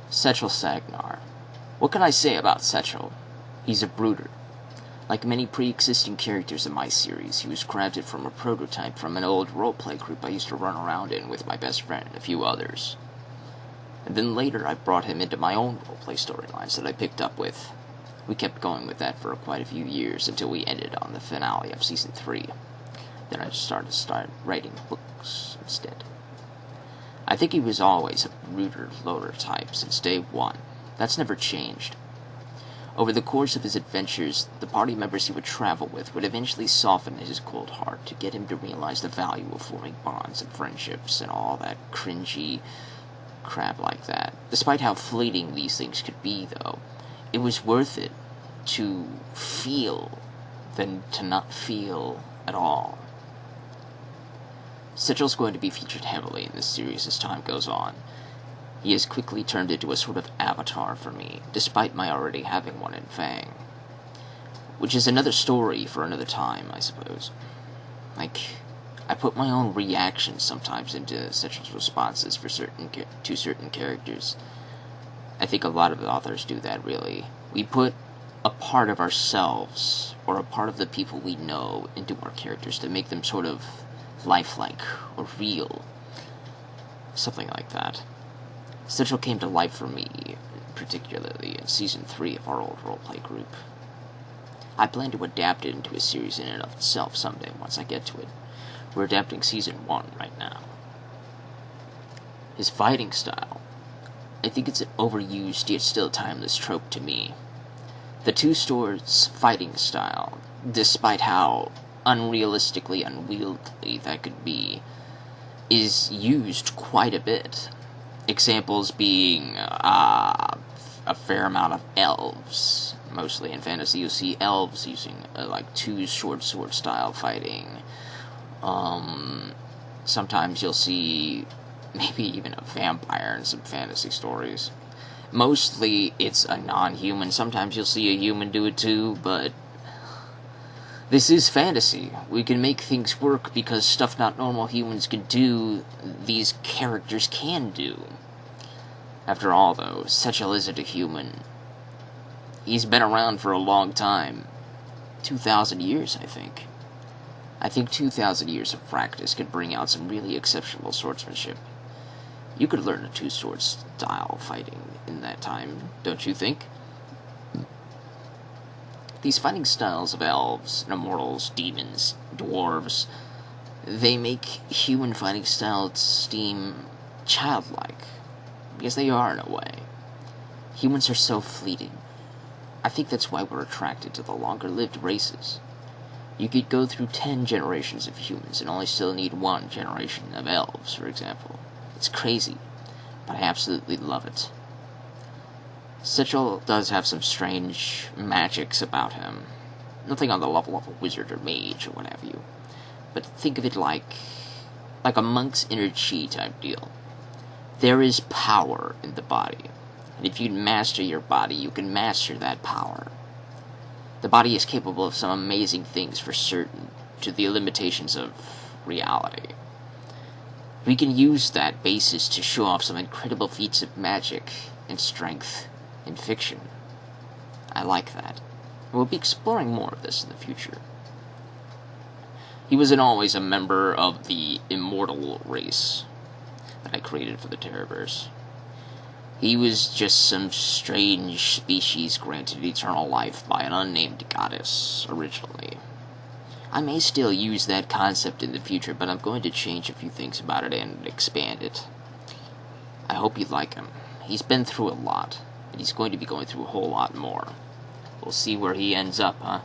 Sechul Sagnar. What can I say about Sechul? He's a brooder. Like many pre-existing characters in my series, he was crafted from a prototype from an old roleplay group I used to run around in with my best friend and a few others. And then later I brought him into my own roleplay storylines that I picked up with. We kept going with that for quite a few years until we ended on the finale of Season 3. Then I started writing books instead. I think he was always a brooder-loader type since day one. That's never changed. Over the course of his adventures, the party members he would travel with would eventually soften his cold heart to get him to realize the value of forming bonds and friendships and all that cringy crap like that. Despite how fleeting these things could be, though, it was worth it to feel than to not feel at all. Sechul's going to be featured heavily in this series as time goes on. He has quickly turned into a sort of avatar for me, despite my already having one in Fang. Which is another story for another time, I suppose. I put my own reactions sometimes into Sechul's responses to certain characters. I think a lot of authors do that, really. We put a part of ourselves, or a part of the people we know, into our characters to make them sort of lifelike, or real. Something like that. Sechul came to life for me, particularly in Season 3 of our old roleplay group. I plan to adapt it into a series in and of itself someday, once I get to it. We're adapting Season 1 right now. His fighting style. I think it's an overused yet still timeless trope to me. The two swords fighting style, despite how unrealistically unwieldy that could be, is used quite a bit. Examples being a fair amount of elves. Mostly in fantasy, you'll see elves using two short sword style fighting. Sometimes you'll see maybe even a vampire in some fantasy stories. Mostly it's a non-human. Sometimes you'll see a human do it too, but this is fantasy. We can make things work because stuff not normal humans can do, these characters can do. After all, though, Sechul isn't a human. He's been around for a long time. 2,000 years, I think. I think 2,000 years of practice could bring out some really exceptional swordsmanship. You could learn a two-sword style fighting in that time, don't you think? These fighting styles of elves, immortals, demons, dwarves, they make human fighting styles seem childlike. Because they are, in a way. Humans are so fleeting. I think that's why we're attracted to the longer-lived races. You could go through 10 generations of humans and only still need 1 generation of elves, for example. It's crazy, but I absolutely love it. Sechul does have some strange magics about him. Nothing on the level of a wizard or mage or what have you. But think of it like a monk's inner chi type deal. There is power in the body, and if you master your body, you can master that power. The body is capable of some amazing things for certain, to the limitations of reality. We can use that basis to show off some incredible feats of magic and strength in fiction. I like that. We'll be exploring more of this in the future. He wasn't always a member of the immortal race that I created for the Terraverse. He was just some strange species granted eternal life by an unnamed goddess, originally. I may still use that concept in the future, but I'm going to change a few things about it and expand it. I hope you like him. He's been through a lot, and he's going to be going through a whole lot more. We'll see where he ends up, huh?